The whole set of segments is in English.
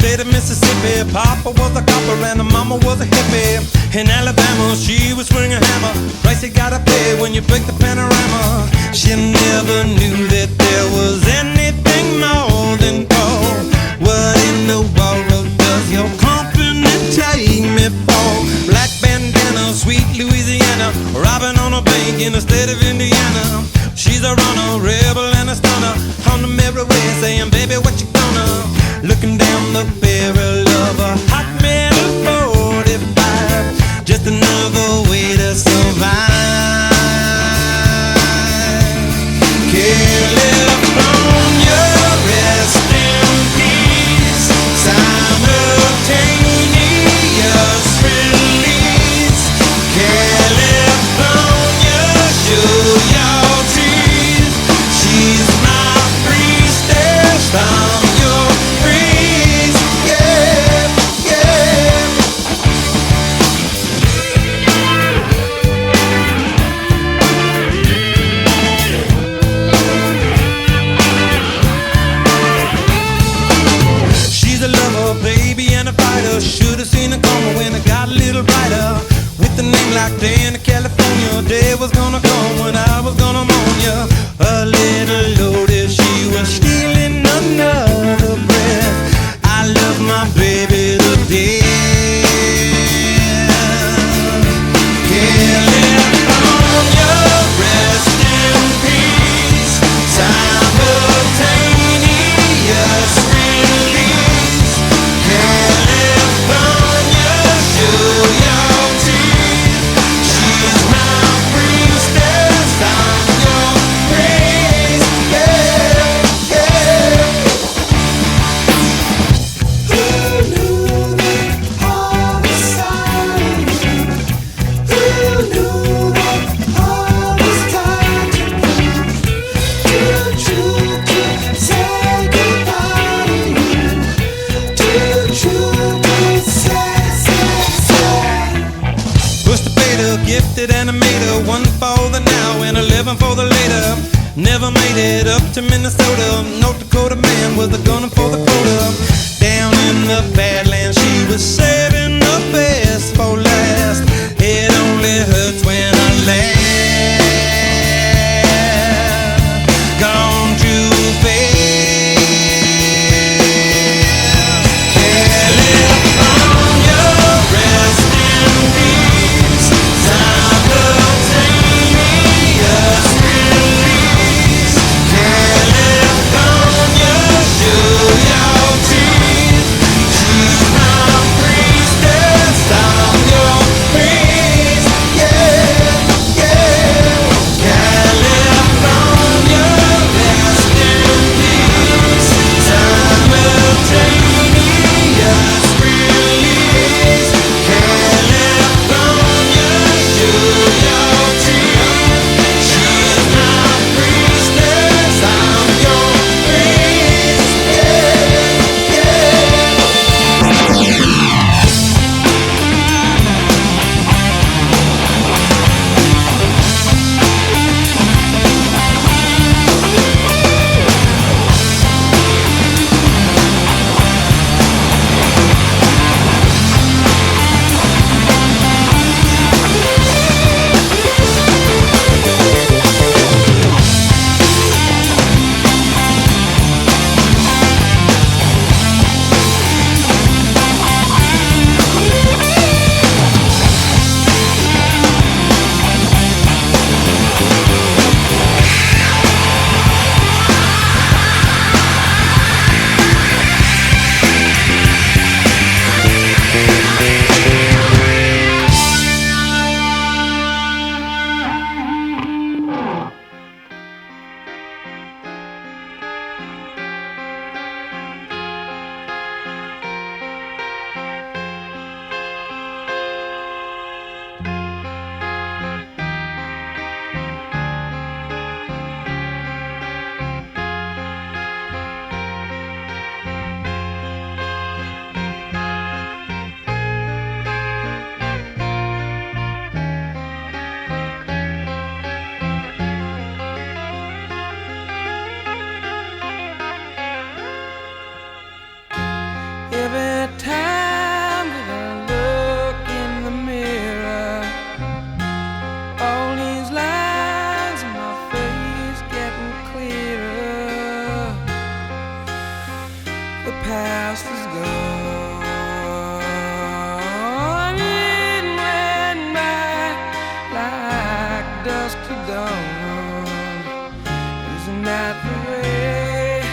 state of Mississippi. Papa was a copper and the mama was a hippie. In Alabama, she was swinging a hammer. Price you gotta pay when you break the panorama. She never knew that there was anything more than gold. What in the world does your company take me for? Black bandana, sweet Louisiana, robbing on a bank in the state of Indiana. She's a runner, rebel and a stunner, on the merry way saying, baby, what you gonna? Looking down the barrel of a hot metal 45, just another way to survive. California, rest in peace. Simultaneous release. California, show your teeth. She's my priestess from your breeze. Yeah, yeah. She's a lover, baby, and a fighter. Should've seen it coming when it got a little brighter. With a name like day in California, day was gonna come when I was gonna mourn ya. A little loaded, she was stealing another breath. I love my baby to death. California, rest in peace. Simultaneous release. California, show your teeth. She's my priestess, I'm your praise. Yeah, yeah. Who knew that all was silent? Who knew that all was time to prove? Too true to say goodbye to you. Too true to say. Pushed the fader, gifted animator, one for the now and 11 for the later. Never made it up to Minnesota. North Dakota man was a gunner for the quota. Down in the Badlands, she was saving the best for last. It only hurts when I laugh. Gone too fast. California, rest in peace. Simultaneous release. California, show your past is gone. It went by like dusk to dawn. Isn't that the way?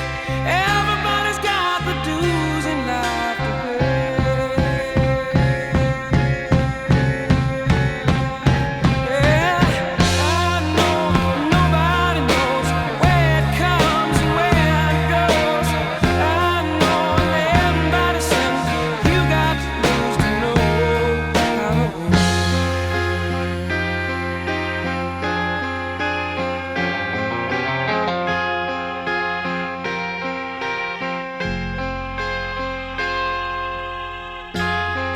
Everybody's got the dues in life to pay. Yeah, I know nobody knows where it comes and where it goes. I know everybody says you got the dues to know how it works.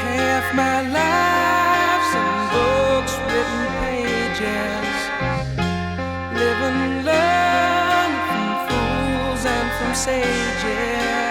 Half my life's in books, written pages. Live and learn from fools and from sages.